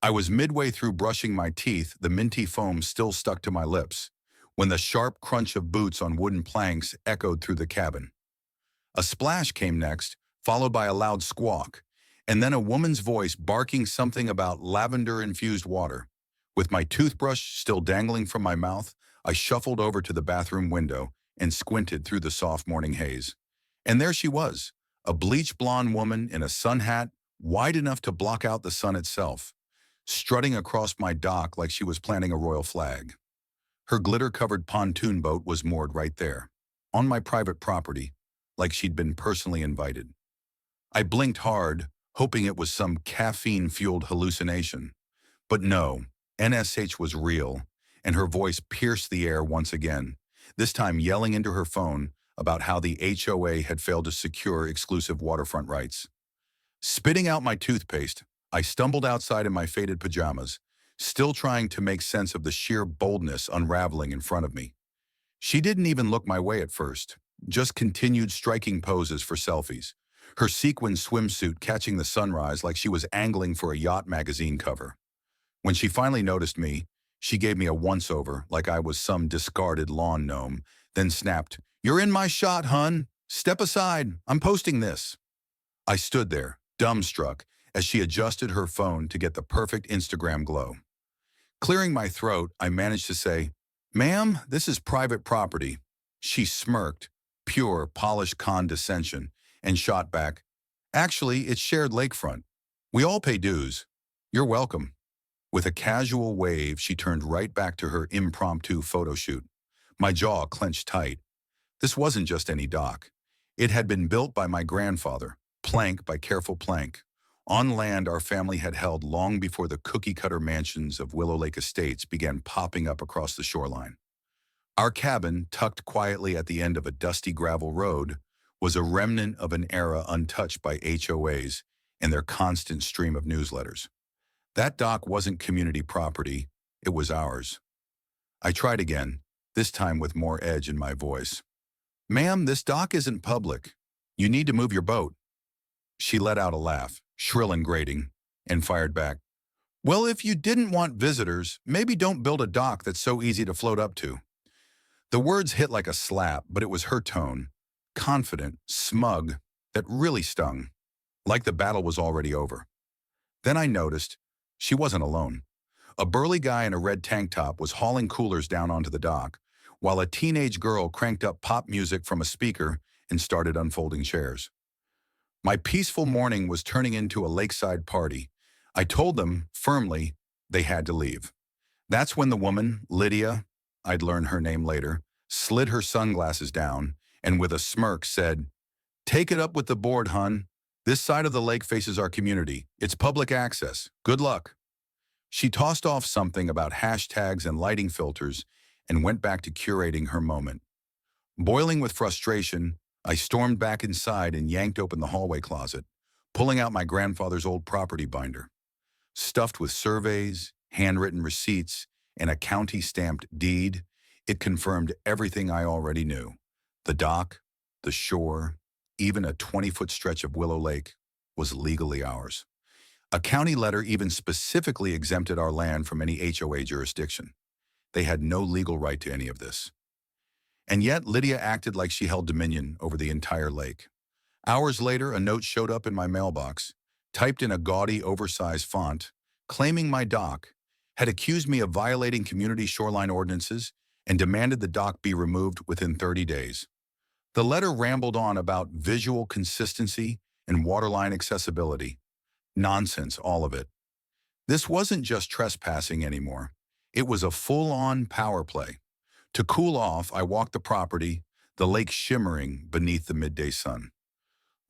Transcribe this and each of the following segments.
I was midway through brushing my teeth, the minty foam still stuck to my lips, when the sharp crunch of boots on wooden planks echoed through the cabin. A splash came next, followed by a loud squawk, and then a woman's voice barking something about lavender-infused water. With my toothbrush still dangling from my mouth, I shuffled over to the bathroom window and squinted through the soft morning haze. And there she was, a bleach blonde woman in a sun hat wide enough to block out the sun itself, strutting across my dock like she was planting a royal flag. Her glitter-covered pontoon boat was moored right there, on my private property, like she'd been personally invited. I blinked hard, hoping it was some caffeine-fueled hallucination. But no, NSH was real, and her voice pierced the air once again, this time yelling into her phone about how the HOA had failed to secure exclusive waterfront rights. Spitting out my toothpaste, I stumbled outside in my faded pajamas, still trying to make sense of the sheer boldness unraveling in front of me. She didn't even look my way at first, just continued striking poses for selfies, her sequin swimsuit catching the sunrise like she was angling for a yacht magazine cover. When she finally noticed me, she gave me a once-over like I was some discarded lawn gnome, then snapped, "You're in my shot, hun. Step aside. I'm posting this." I stood there, dumbstruck, as she adjusted her phone to get the perfect Instagram glow. Clearing my throat, I managed to say, "Ma'am, this is private property." She smirked, pure, polished condescension, and shot back, "Actually, it's shared lakefront. We all pay dues. You're welcome." With a casual wave, she turned right back to her impromptu photo shoot. My jaw clenched tight. This wasn't just any dock. It had been built by my grandfather, plank by careful plank, on land our family had held long before the cookie-cutter mansions of Willow Lake Estates began popping up across the shoreline. Our cabin, tucked quietly at the end of a dusty gravel road, was a remnant of an era untouched by HOAs and their constant stream of newsletters. That dock wasn't community property, it was ours. I tried again, this time with more edge in my voice. "Ma'am, this dock isn't public. You need to move your boat." She let out a laugh, shrill and grating, and fired back, "Well, if you didn't want visitors, maybe don't build a dock that's so easy to float up to." The words hit like a slap, but it was her tone, confident, smug, that really stung, like the battle was already over. Then I noticed she wasn't alone. A burly guy in a red tank top was hauling coolers down onto the dock, while a teenage girl cranked up pop music from a speaker and started unfolding chairs. My peaceful morning was turning into a lakeside party. I told them, firmly, they had to leave. That's when the woman, Lydia, I'd learn her name later, slid her sunglasses down and with a smirk said, "Take it up with the board, hun. This side of the lake faces our community. It's public access. Good luck." She tossed off something about hashtags and lighting filters and went back to curating her moment. Boiling with frustration, I stormed back inside and yanked open the hallway closet, pulling out my grandfather's old property binder. Stuffed with surveys, handwritten receipts, and a county-stamped deed, it confirmed everything I already knew. The dock, the shore, even a 20-foot stretch of Willow Lake was legally ours. A county letter even specifically exempted our land from any HOA jurisdiction. They had no legal right to any of this. And yet Lydia acted like she held dominion over the entire lake. Hours later, a note showed up in my mailbox, typed in a gaudy, oversized font, claiming my dock, had accused me of violating community shoreline ordinances, and demanded the dock be removed within 30 days. The letter rambled on about visual consistency and waterline accessibility. Nonsense, all of it. This wasn't just trespassing anymore. It was a full-on power play. To cool off, I walked the property, the lake shimmering beneath the midday sun.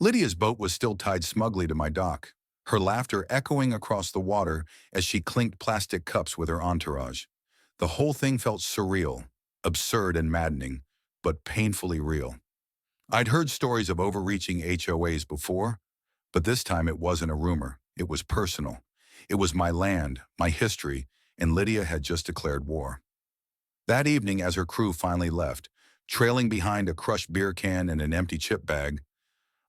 Lydia's boat was still tied smugly to my dock, her laughter echoing across the water as she clinked plastic cups with her entourage. The whole thing felt surreal, absurd and maddening, but painfully real. I'd heard stories of overreaching HOAs before, but this time it wasn't a rumor. It was personal. It was my land, my history, and Lydia had just declared war. That evening, as her crew finally left, trailing behind a crushed beer can and an empty chip bag,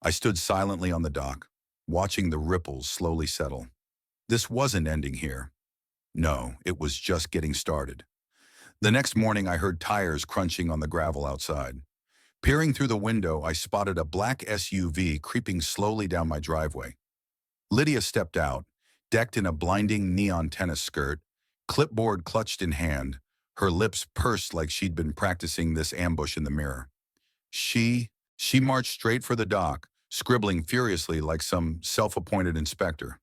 I stood silently on the dock, watching the ripples slowly settle. This wasn't ending here. No, it was just getting started. The next morning, I heard tires crunching on the gravel outside. Peering through the window, I spotted a black SUV creeping slowly down my driveway. Lydia stepped out, decked in a blinding neon tennis skirt, clipboard clutched in hand, her lips pursed like she'd been practicing this ambush in the mirror. She marched straight for the dock, scribbling furiously like some self-appointed inspector.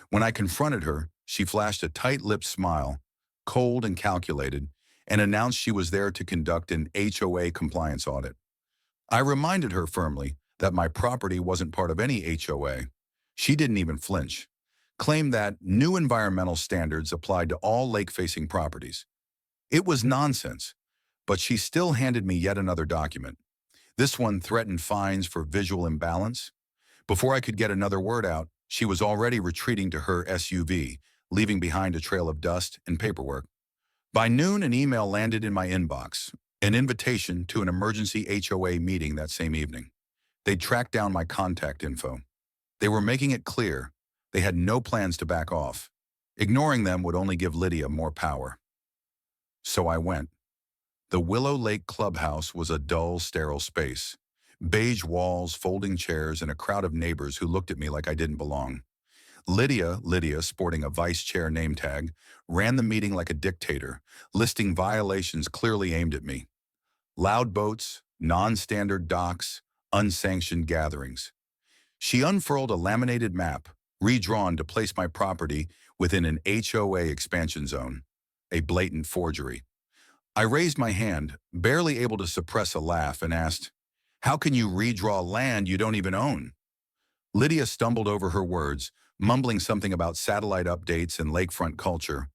When I confronted her, she flashed a tight-lipped smile, cold and calculated, and announced she was there to conduct an HOA compliance audit. I reminded her firmly that my property wasn't part of any HOA. She didn't even flinch, claimed that new environmental standards applied to all lake-facing properties. It was nonsense, but she still handed me yet another document. This one threatened fines for visual imbalance. Before I could get another word out, she was already retreating to her SUV, leaving behind a trail of dust and paperwork. By noon, an email landed in my inbox, an invitation to an emergency HOA meeting that same evening. They'd tracked down my contact info. They were making it clear they had no plans to back off. Ignoring them would only give Lydia more power. So I went. The Willow Lake Clubhouse was a dull, sterile space. Beige walls, folding chairs, and a crowd of neighbors who looked at me like I didn't belong. Lydia, sporting a vice chair name tag, ran the meeting like a dictator, listing violations clearly aimed at me. Loud boats, non-standard docks, unsanctioned gatherings. She unfurled a laminated map, redrawn to place my property within an HOA expansion zone. A blatant forgery. I raised my hand, barely able to suppress a laugh, and asked, "How can you redraw land you don't even own?" Lydia stumbled over her words, mumbling something about satellite updates and lakefront culture.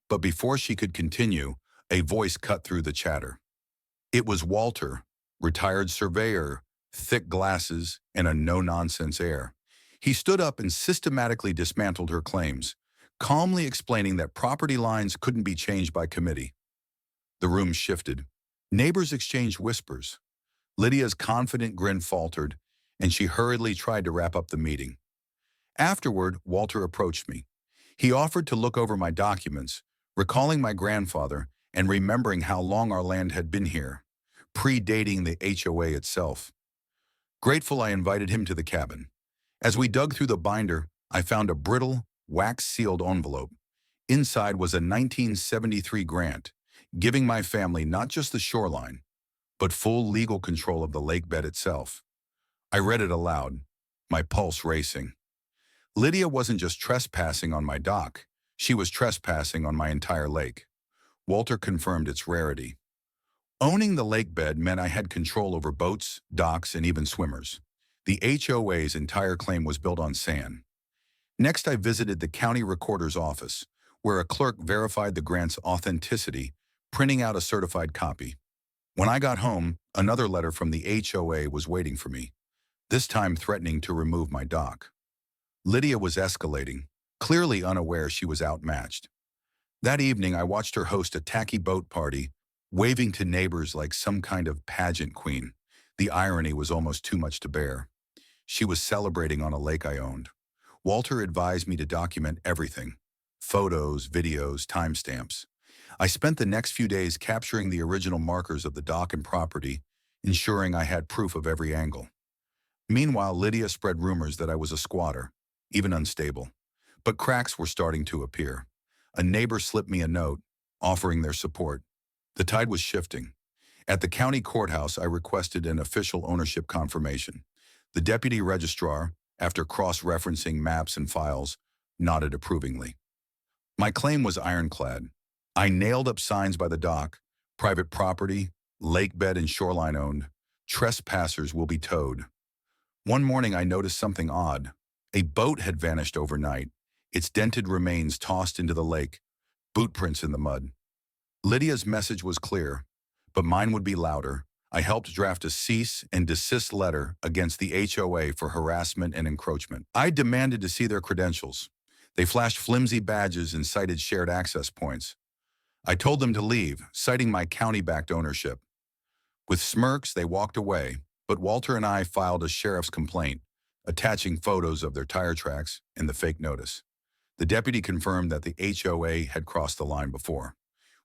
But before she could continue, a voice cut through the chatter. It was Walter, retired surveyor, thick glasses, and a no-nonsense air. He stood up and systematically dismantled her claims, calmly explaining that property lines couldn't be changed by committee. The room shifted. Neighbors exchanged whispers. Lydia's confident grin faltered, and she hurriedly tried to wrap up the meeting. Afterward, Walter approached me. He offered to look over my documents, recalling my grandfather and remembering how long our land had been here, predating the HOA itself. Grateful, I invited him to the cabin. As we dug through the binder, I found a brittle, wax-sealed envelope. Inside was a 1973 grant, giving my family not just the shoreline, but full legal control of the lake bed itself. I read it aloud, my pulse racing. Lydia wasn't just trespassing on my dock, she was trespassing on my entire lake. Walter confirmed its rarity. Owning the lake bed meant I had control over boats, docks, and even swimmers. The HOA's entire claim was built on sand. Next, I visited the county recorder's office, where a clerk verified the grant's authenticity, printing out a certified copy. When I got home, another letter from the HOA was waiting for me, this time threatening to remove my dock. Lydia was escalating, clearly unaware she was outmatched. That evening, I watched her host a tacky boat party, waving to neighbors like some kind of pageant queen. The irony was almost too much to bear. She was celebrating on a lake I owned. Walter advised me to document everything: photos, videos, timestamps. I spent the next few days capturing the original markers of the dock and property, ensuring I had proof of every angle. Meanwhile, Lydia spread rumors that I was a squatter, even unstable. But cracks were starting to appear. A neighbor slipped me a note, offering their support. The tide was shifting. At the county courthouse, I requested an official ownership confirmation. The deputy registrar, after cross-referencing maps and files, nodded approvingly. My claim was ironclad. I nailed up signs by the dock: private property, lake bed and shoreline owned. Trespassers will be towed. One morning I noticed something odd. A boat had vanished overnight, its dented remains tossed into the lake, boot prints in the mud. Lydia's message was clear, but mine would be louder. I helped draft a cease and desist letter against the HOA for harassment and encroachment. I demanded to see their credentials. They flashed flimsy badges and cited shared access points. I told them to leave, citing my county-backed ownership. With smirks, they walked away, but Walter and I filed a sheriff's complaint, attaching photos of their tire tracks and the fake notice. The deputy confirmed that the HOA had crossed the line before.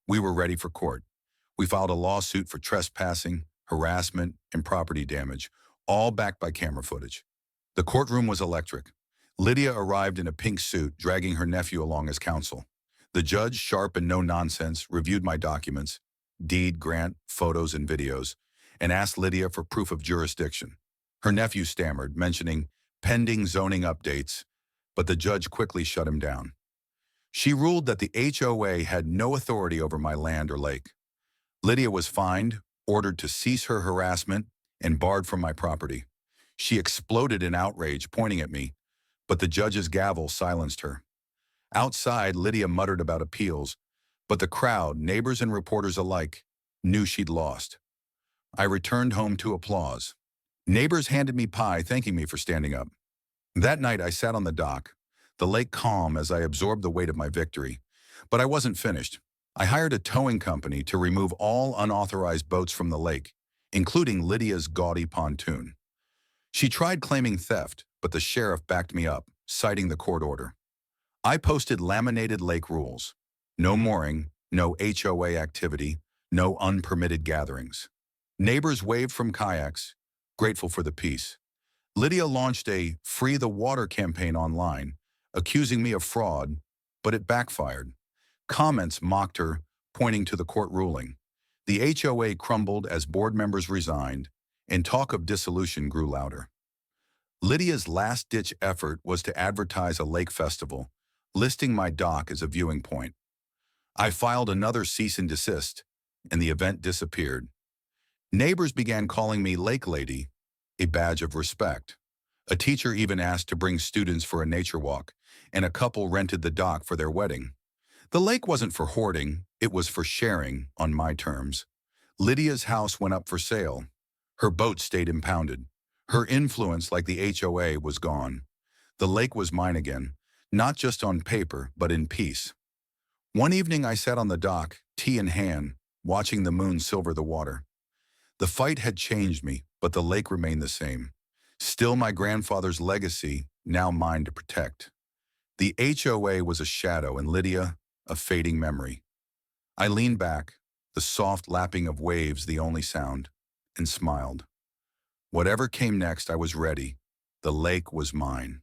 We were ready for court. We filed a lawsuit for trespassing, harassment, and property damage, all backed by camera footage. The courtroom was electric. Lydia arrived in a pink suit, dragging her nephew along as counsel. The judge, sharp and no-nonsense, reviewed my documents, deed, grant, photos, and videos, and asked Lydia for proof of jurisdiction. Her nephew stammered, mentioning pending zoning updates, but the judge quickly shut him down. She ruled that the HOA had no authority over my land or lake. Lydia was fined, ordered to cease her harassment, and barred from my property. She exploded in outrage, pointing at me, but the judge's gavel silenced her. Outside, Lydia muttered about appeals, but the crowd, neighbors and reporters alike, knew she'd lost. I returned home to applause. Neighbors handed me pie, thanking me for standing up. That night, I sat on the dock, the lake calm as I absorbed the weight of my victory. But I wasn't finished. I hired a towing company to remove all unauthorized boats from the lake, including Lydia's gaudy pontoon. She tried claiming theft, but the sheriff backed me up, citing the court order. I posted laminated lake rules. No mooring, no HOA activity, no unpermitted gatherings. Neighbors waved from kayaks, grateful for the peace. Lydia launched a Free the Water campaign online, accusing me of fraud, but it backfired. Comments mocked her, pointing to the court ruling. The HOA crumbled as board members resigned, and talk of dissolution grew louder. Lydia's last-ditch effort was to advertise a lake festival, listing my dock as a viewing point. I filed another cease and desist, and the event disappeared. Neighbors began calling me Lake Lady, a badge of respect. A teacher even asked to bring students for a nature walk, and a couple rented the dock for their wedding. The lake wasn't for hoarding, it was for sharing on my terms. Lydia's house went up for sale. Her boat stayed impounded. Her influence, like the HOA, was gone. The lake was mine again, not just on paper, but in peace. One evening I sat on the dock, tea in hand, watching the moon silver the water. The fight had changed me, but the lake remained the same. Still my grandfather's legacy, now mine to protect. The HOA was a shadow and Lydia, a fading memory. I leaned back, the soft lapping of waves the only sound, and smiled. Whatever came next, I was ready. The lake was mine.